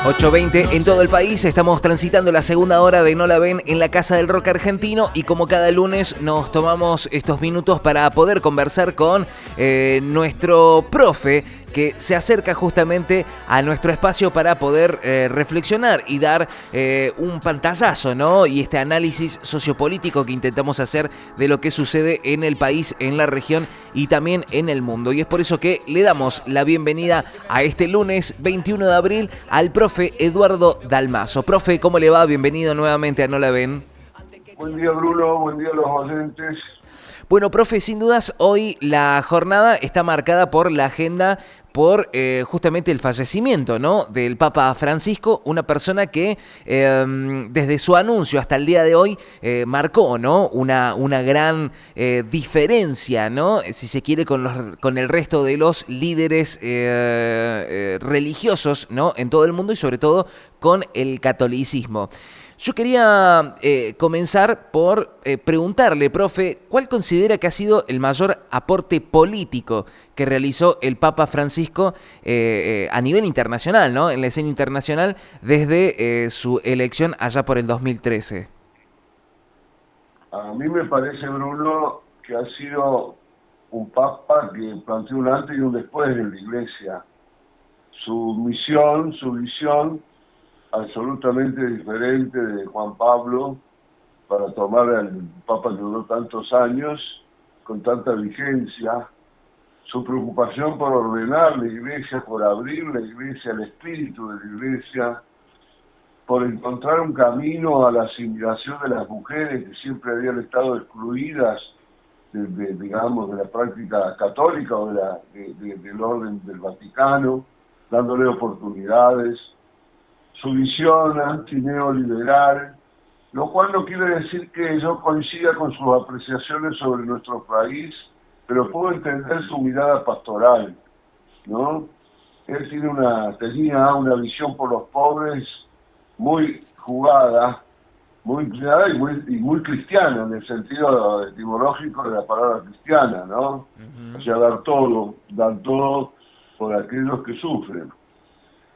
8:20 en todo el país. Estamos transitando la segunda hora de No la ven en la Casa del Rock Argentino y como cada lunes nos tomamos estos minutos para poder conversar con nuestro profe que se acerca justamente a nuestro espacio para poder reflexionar y dar un pantallazo, ¿no? Y este análisis sociopolítico que intentamos hacer de lo que sucede en el país, en la región y también en el mundo. Y es por eso que le damos la bienvenida a este lunes 21 de abril al profe Eduardo Dalmazo. Profe, ¿cómo le va? Bienvenido nuevamente a No la ven. Buen día, Bruno. Buen día a los oyentes. Bueno, profe, sin dudas hoy la jornada está marcada por la agenda, por justamente el fallecimiento, ¿no?, del Papa Francisco, una persona que desde su anuncio hasta el día de hoy marcó, ¿no?, una gran diferencia, ¿no?, si se quiere, con el resto de los líderes religiosos, ¿no?, en todo el mundo y sobre todo con el catolicismo. Yo quería comenzar por preguntarle, profe, ¿cuál considera que ha sido el mayor aporte político que realizó el Papa Francisco a nivel internacional, ¿no?, en la escena internacional, desde su elección allá por el 2013? A mí me parece, Bruno, que ha sido un papa que planteó un antes y un después en la Iglesia. Su misión, su visión, absolutamente diferente de Juan Pablo, para tomar al papa que duró tantos años, con tanta vigencia. Su preocupación por ordenar la Iglesia, por abrir la Iglesia, el espíritu de la Iglesia, por encontrar un camino a la asimilación de las mujeres que siempre habían estado excluidas digamos, de la práctica católica o del orden del Vaticano, dándole oportunidades. Su visión antineoliberal, lo cual no quiere decir que yo coincida con sus apreciaciones sobre nuestro país, pero puedo entender su mirada pastoral, ¿no? Él tenía una visión por los pobres muy jugada, muy inclinada y muy cristiana, en el sentido etimológico de la palabra cristiana, ¿no? O sea, dar todo por aquellos que sufren.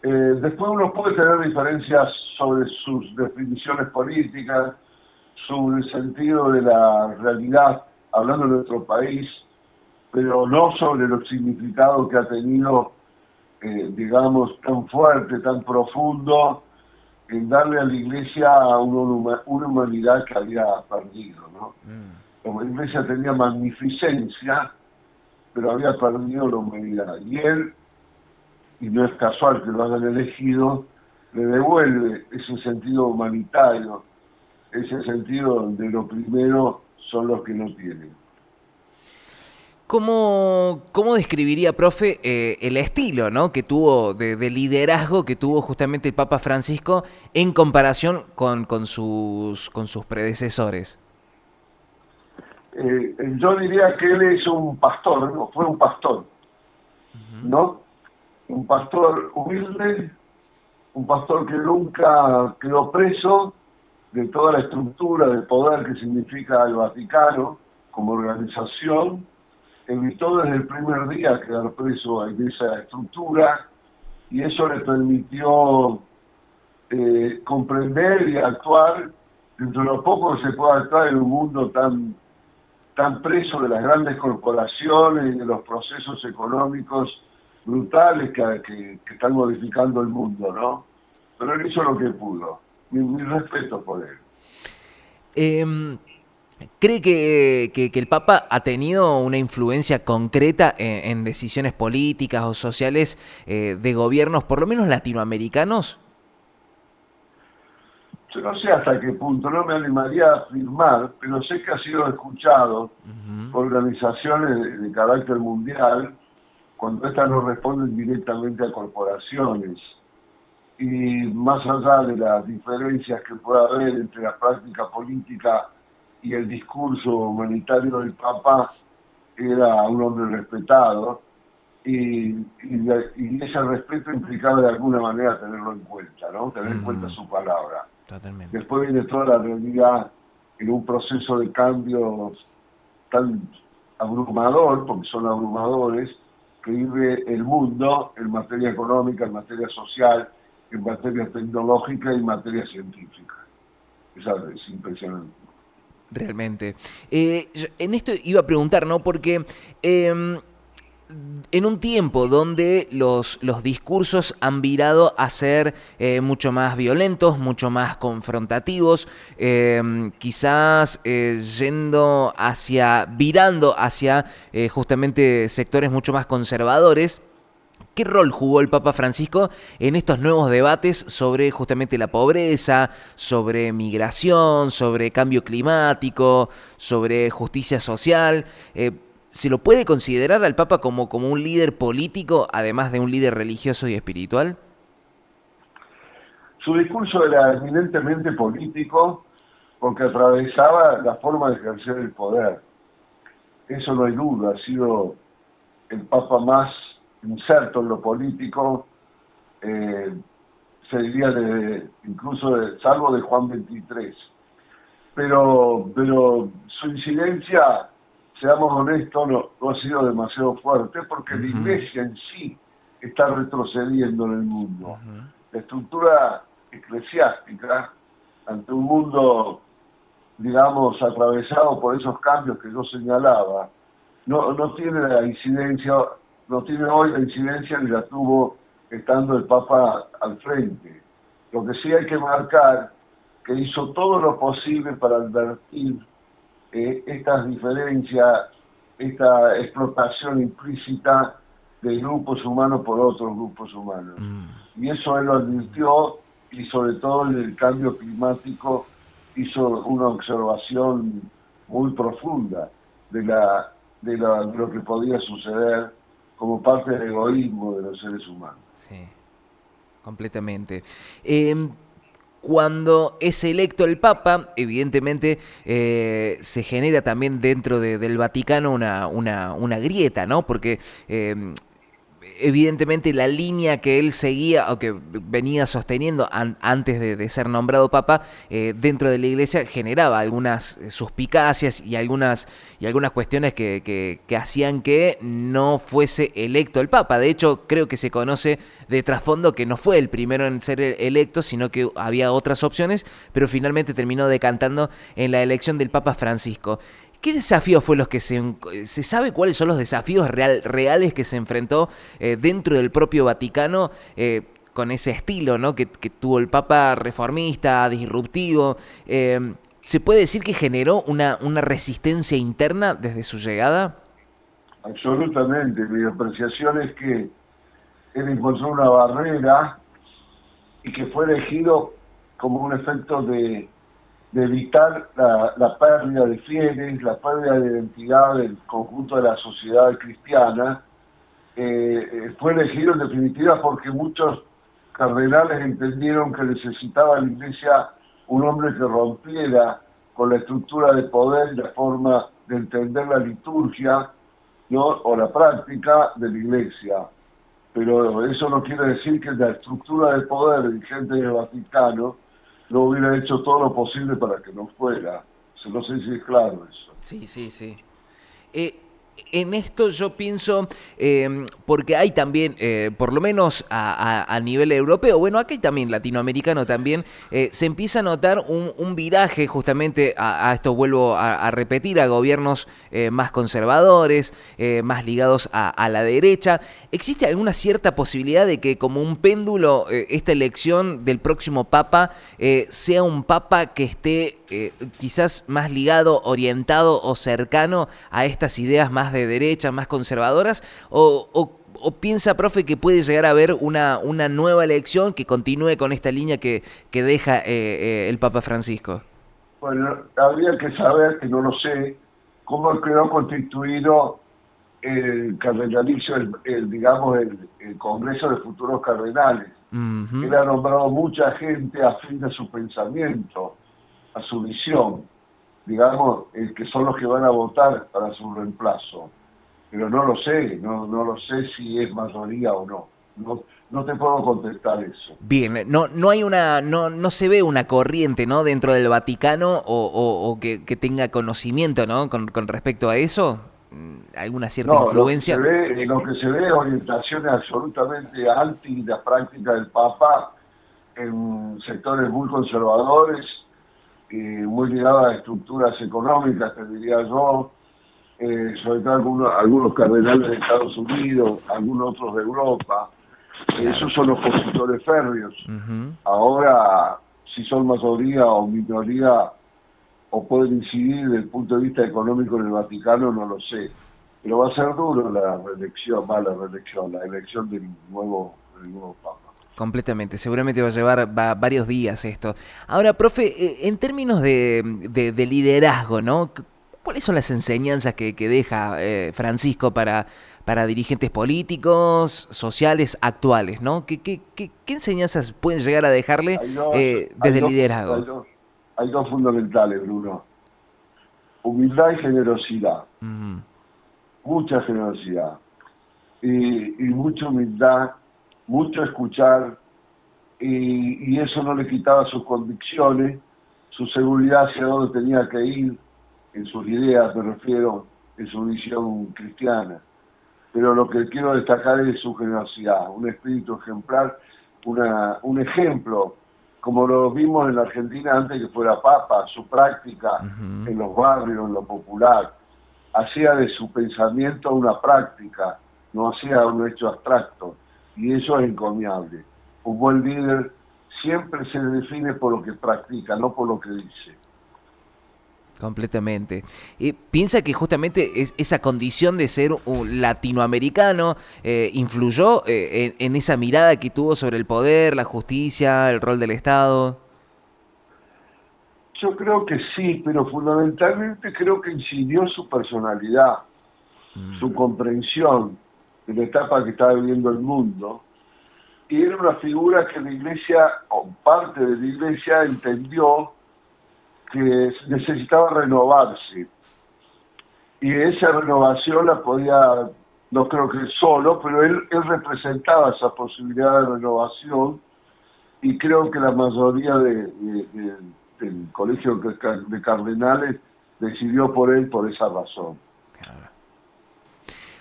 Después uno puede tener diferencias sobre sus definiciones políticas, sobre el sentido de la realidad, hablando de nuestro país, pero no sobre los significados que ha tenido, digamos, tan fuerte, tan profundo, en darle a la Iglesia una humanidad que había perdido, ¿no? La Iglesia tenía magnificencia, pero había perdido la humanidad. Y él, y no es casual que lo hayan elegido, le devuelve ese sentido humanitario, ese sentido donde lo primero son los que no tienen. ¿Cómo describiría, profe, el estilo, ¿no?, que tuvo de liderazgo que tuvo justamente el Papa Francisco en comparación con sus predecesores? Yo diría que él es un pastor, ¿no? Fue un pastor, ¿no? Un pastor humilde, un pastor que nunca quedó preso de toda la estructura de poder que significa el Vaticano como organización. Evitó desde el primer día quedar preso en esa estructura y eso le permitió comprender y actuar dentro de lo poco que se puede actuar en un mundo tan preso de las grandes corporaciones y de los procesos económicos brutales que están modificando el mundo, ¿no? Pero él hizo lo que pudo. Mi respeto por él. ¿Cree que el Papa ha tenido una influencia concreta en decisiones políticas o sociales de gobiernos, por lo menos latinoamericanos? Yo no sé hasta qué punto, no me animaría a afirmar, pero sé que ha sido escuchado por organizaciones de carácter mundial cuando estas no responden directamente a corporaciones. Y más allá de las diferencias que pueda haber entre la práctica política y el discurso humanitario del Papa, era un hombre respetado y ese respeto implicaba de alguna manera tenerlo en cuenta, ¿no? Tener en cuenta su palabra. Totalmente. Después viene toda la realidad en un proceso de cambio tan abrumador, porque son abrumadores, que vive el mundo en materia económica, en materia social, en materia tecnológica y en materia científica. Es impresionante. Realmente. En esto iba a preguntar, ¿no? Porque en un tiempo donde los discursos han virado a ser mucho más violentos, mucho más confrontativos, quizás virando hacia justamente sectores mucho más conservadores. ¿Qué rol jugó el Papa Francisco en estos nuevos debates sobre justamente la pobreza, sobre migración, sobre cambio climático, sobre justicia social? ¿Se lo puede considerar al Papa como un líder político, además de un líder religioso y espiritual? Su discurso era eminentemente político porque atravesaba la forma de ejercer el poder. Eso no hay duda, ha sido el Papa más inserto en lo político, se diría salvo de Juan XXIII. Pero su incidencia, seamos honestos, no ha sido demasiado fuerte porque la Iglesia en sí está retrocediendo en el mundo. La estructura eclesiástica, ante un mundo, digamos, atravesado por esos cambios que yo señalaba, no tiene la incidencia, no tiene hoy la incidencia ni la tuvo estando el Papa al frente. Lo que sí hay que marcar que hizo todo lo posible para advertir estas diferencias, esta explotación implícita de grupos humanos por otros grupos humanos. Y eso él lo advirtió, y sobre todo en el cambio climático hizo una observación muy profunda de lo que podía suceder como parte del egoísmo de los seres humanos. Sí, completamente. Cuando es electo el Papa, evidentemente se genera también dentro del Vaticano una grieta, ¿no? Porque evidentemente la línea que él seguía o que venía sosteniendo antes de ser nombrado Papa dentro de la Iglesia generaba algunas suspicacias y algunas cuestiones que hacían que no fuese electo el Papa. De hecho, creo que se conoce de trasfondo que no fue el primero en ser electo, sino que había otras opciones, pero finalmente terminó decantando en la elección del Papa Francisco. ¿Qué desafíos fue los que se sabe cuáles son los desafíos reales que se enfrentó dentro del propio Vaticano con ese estilo, ¿no? que tuvo el Papa reformista, disruptivo? ¿Se puede decir que generó una resistencia interna desde su llegada? Absolutamente. Mi apreciación es que él encontró una barrera y que fue elegido como un efecto de evitar la pérdida de fieles, la pérdida de identidad del conjunto de la sociedad cristiana. Fue elegido en definitiva porque muchos cardenales entendieron que necesitaba la Iglesia un hombre que rompiera con la estructura de poder y la forma de entender la liturgia, ¿no? O la práctica de la Iglesia. Pero eso no quiere decir que la estructura de poder vigente del Vaticano no hubiera hecho todo lo posible para que no fuera. No sé si es claro eso. Sí. En esto yo pienso, porque hay también, por lo menos a nivel europeo, bueno, aquí también latinoamericano también, se empieza a notar un viraje justamente a esto, vuelvo a repetir, a gobiernos más conservadores, más ligados a la derecha. ¿Existe alguna cierta posibilidad de que como un péndulo esta elección del próximo Papa sea un Papa que esté quizás más ligado, orientado o cercano a estas ideas más de derecha, más conservadoras? ¿O piensa, profe, que puede llegar a haber una nueva elección que continúe con esta línea que deja el Papa Francisco? Bueno, habría que saber, que no lo sé, cómo quedó constituido el cardenalicio, digamos, el Congreso de Futuros Cardenales. Él ha nombrado mucha gente afín a su pensamiento, a su visión, digamos, que son los que van a votar para su reemplazo. Pero no lo sé, no lo sé si es mayoría o no. No te puedo contestar eso. Bien, no hay no se ve una corriente, ¿no?, dentro del Vaticano o que tenga conocimiento, ¿no?, con respecto a eso. ¿Alguna cierta influencia? Lo que se ve es orientaciones absolutamente anti la práctica del Papa en sectores muy conservadores, muy ligados a estructuras económicas, te diría yo, sobre todo algunos cardenales de Estados Unidos, algunos otros de Europa. Esos son los opositores férreos. Uh-huh. Ahora, si son mayoría o minoría, o pueden incidir desde el punto de vista económico en el Vaticano, no lo sé. Pero va a ser duro la elección del nuevo Papa. Completamente, seguramente va a llevar varios días esto. Ahora, profe, en términos de liderazgo, ¿no? ¿Cuáles son las enseñanzas que deja Francisco para dirigentes políticos, sociales, actuales, ¿no? ¿Qué enseñanzas pueden llegar a dejarle desde el liderazgo? Hay dos fundamentales, Bruno. Humildad y generosidad. Uh-huh. Mucha generosidad. Y mucha humildad, mucho escuchar, y eso no le quitaba sus convicciones, su seguridad hacia dónde tenía que ir, en sus ideas, me refiero, en su visión cristiana. Pero lo que quiero destacar es su generosidad, un espíritu ejemplar, un ejemplo, como lo vimos en la Argentina antes que fuera Papa, su práctica uh-huh. en los barrios, en lo popular, hacía de su pensamiento una práctica, no hacía un hecho abstracto, y eso es encomiable. Un buen líder siempre se define por lo que practica, no por lo que dice. Completamente. ¿Piensa que justamente esa condición de ser un latinoamericano influyó en esa mirada que tuvo sobre el poder, la justicia, el rol del Estado? Yo creo que sí, pero fundamentalmente creo que incidió su personalidad, su comprensión de la etapa que estaba viviendo el mundo, y era una figura que la Iglesia, o parte de la Iglesia, entendió que necesitaba renovarse, y esa renovación la podía, no creo que solo, pero él representaba esa posibilidad de renovación, y creo que la mayoría del colegio de cardenales decidió por él por esa razón.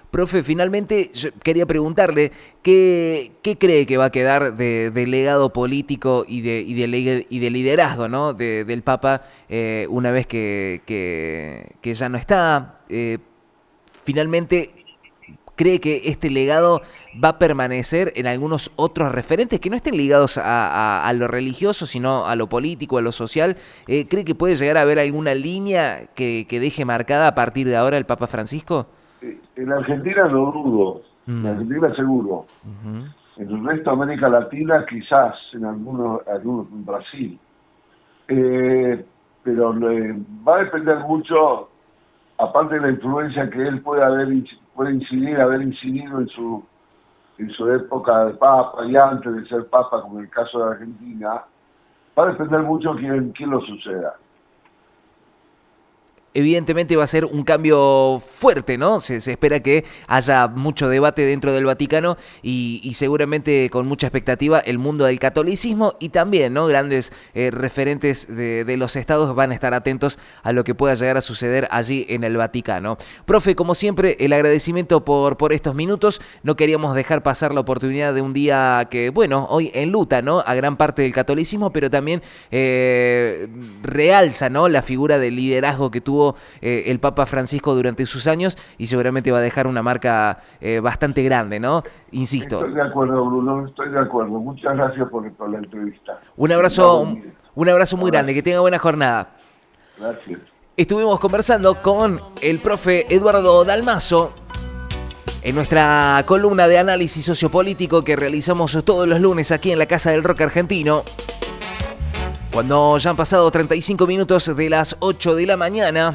Profe, finalmente yo quería preguntarle qué cree que va a quedar de legado político y de liderazgo, ¿no? del Papa una vez que ya no está. Finalmente, ¿cree que este legado va a permanecer en algunos otros referentes que no estén ligados a lo religioso, sino a lo político, a lo social? ¿Cree que puede llegar a haber alguna línea que deje marcada a partir de ahora el Papa Francisco? En Argentina no dudo, en Argentina seguro. Uh-huh. En el resto de América Latina quizás, en algunos en Brasil. Pero va a depender mucho, aparte de la influencia que él haber incidido en su época de Papa y antes de ser Papa, como en el caso de Argentina, va a depender mucho quién lo suceda. Evidentemente va a ser un cambio fuerte, ¿no? Se espera que haya mucho debate dentro del Vaticano y seguramente con mucha expectativa el mundo del catolicismo y también, ¿no? Grandes referentes de los estados van a estar atentos a lo que pueda llegar a suceder allí en el Vaticano. Profe, como siempre, el agradecimiento por estos minutos. No queríamos dejar pasar la oportunidad de un día que, bueno, hoy enluta, ¿no? A gran parte del catolicismo, pero también realza, ¿no? La figura de liderazgo que tuvo el Papa Francisco durante sus años y seguramente va a dejar una marca bastante grande, ¿no? Insisto. Estoy de acuerdo, Bruno, estoy de acuerdo. Muchas gracias por la entrevista. Un abrazo muy grande, que tenga buena jornada. Gracias. Estuvimos conversando con el profe Eduardo Dalmaso en nuestra columna de análisis sociopolítico que realizamos todos los lunes aquí en la Casa del Rock Argentino. Cuando ya han pasado 35 minutos de las 8 de la mañana,